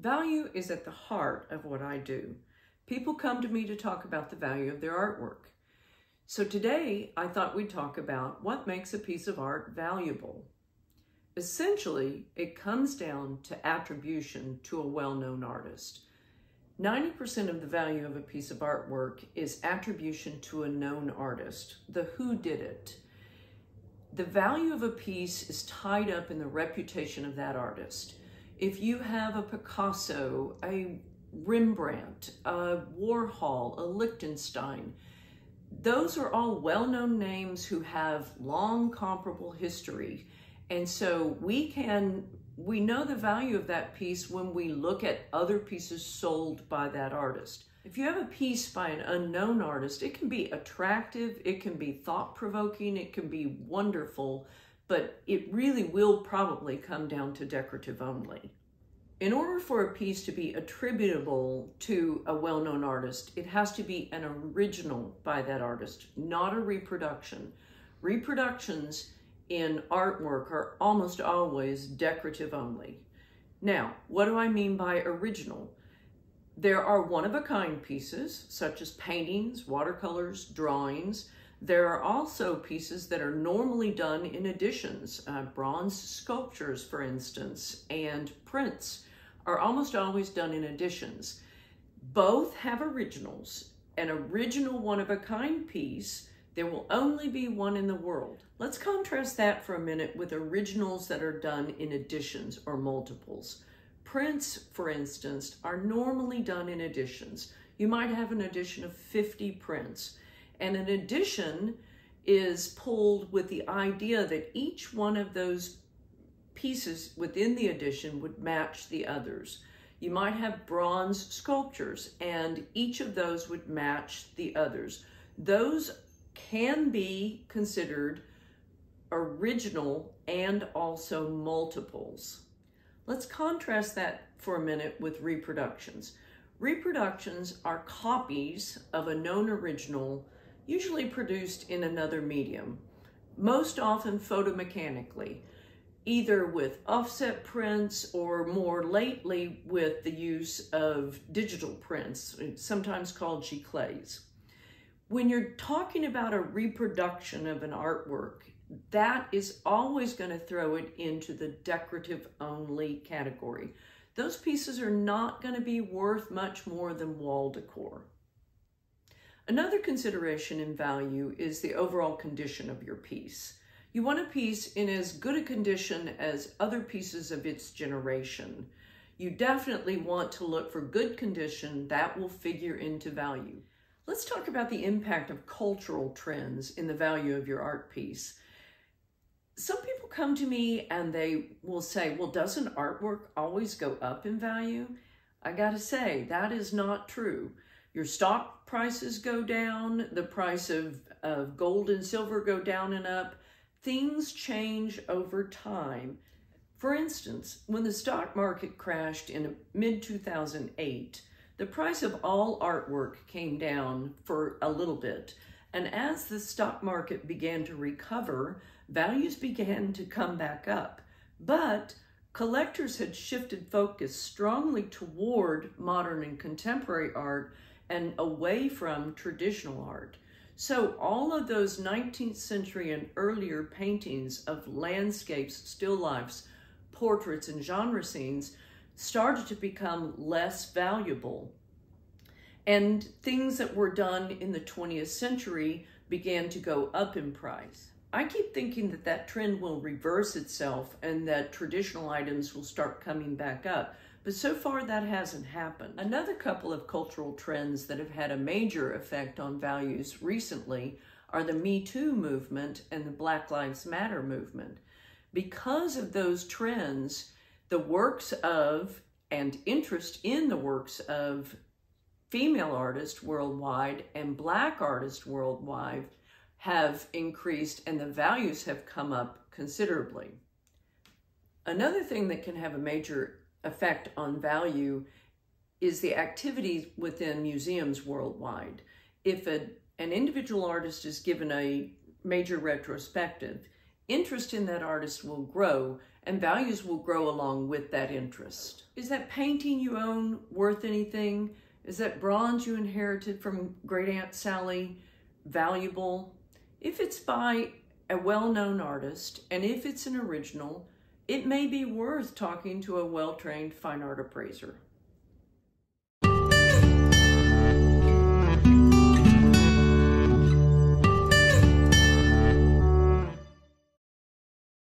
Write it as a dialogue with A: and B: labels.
A: Value is at the heart of what I do. People come to me to talk about the value of their artwork. So today, I thought we'd talk about what makes a piece of art valuable. Essentially, it comes down to attribution to a well-known artist. 90% of the value of a piece of artwork is attribution to a known artist, the who did it. The value of a piece is tied up in the reputation of that artist. If you have a Picasso, a Rembrandt, a Warhol, a Lichtenstein, those are all well-known names who have long comparable history. And so we know the value of that piece when we look at other pieces sold by that artist. If you have a piece by an unknown artist, it can be attractive, it can be thought-provoking, it can be wonderful, but it really will probably come down to decorative only. In order for a piece to be attributable to a well-known artist, it has to be an original by that artist, not a reproduction. Reproductions in artwork are almost always decorative only. Now, what do I mean by original? There are one-of-a-kind pieces, such as paintings, watercolors, drawings. There are also pieces that are normally done in editions. Bronze sculptures, for instance, and prints are almost always done in editions. Both have originals. An original one-of-a-kind piece, there will only be one in the world. Let's contrast that for a minute with originals that are done in editions or multiples. Prints, for instance, are normally done in editions. You might have an edition of 50 prints, and an edition is pulled with the idea that each one of those pieces within the edition would match the others. You might have bronze sculptures, and each of those would match the others. Those can be considered original and also multiples. Let's contrast that for a minute with reproductions. Reproductions are copies of a known original, usually produced in another medium, most often photomechanically, either with offset prints or more lately with the use of digital prints, sometimes called giclées. When you're talking about a reproduction of an artwork, that is always going to throw it into the decorative only category. Those pieces are not going to be worth much more than wall decor. Another consideration in value is the overall condition of your piece. You want a piece in as good a condition as other pieces of its generation. You definitely want to look for good condition. That will figure into value. Let's talk about the impact of cultural trends in the value of your art piece. Some people come to me and they will say, well, doesn't artwork always go up in value? I gotta say, that is not true. Your stock prices go down, the price of gold and silver go down and up. Things change over time. For instance, when the stock market crashed in mid-2008, the price of all artwork came down for a little bit. And as the stock market began to recover, values began to come back up. But collectors had shifted focus strongly toward modern and contemporary art and away from traditional art. So all of those 19th century and earlier paintings of landscapes, still lifes, portraits, and genre scenes started to become less valuable. And things that were done in the 20th century began to go up in price. I keep thinking that that trend will reverse itself and that traditional items will start coming back up. But so far that hasn't happened. Another couple of cultural trends that have had a major effect on values recently are the Me Too movement and the Black Lives Matter movement. Because of those trends, the works of and interest in the works of female artists worldwide and Black artists worldwide have increased and the values have come up considerably. Another thing that can have a major effect on value is the activities within museums worldwide. If an individual artist is given a major retrospective, interest in that artist will grow and values will grow along with that interest. Is that painting you own worth anything? Is that bronze you inherited from Great Aunt Sally valuable? If it's by a well-known artist and if it's an original, it may be worth talking to a well-trained fine art appraiser.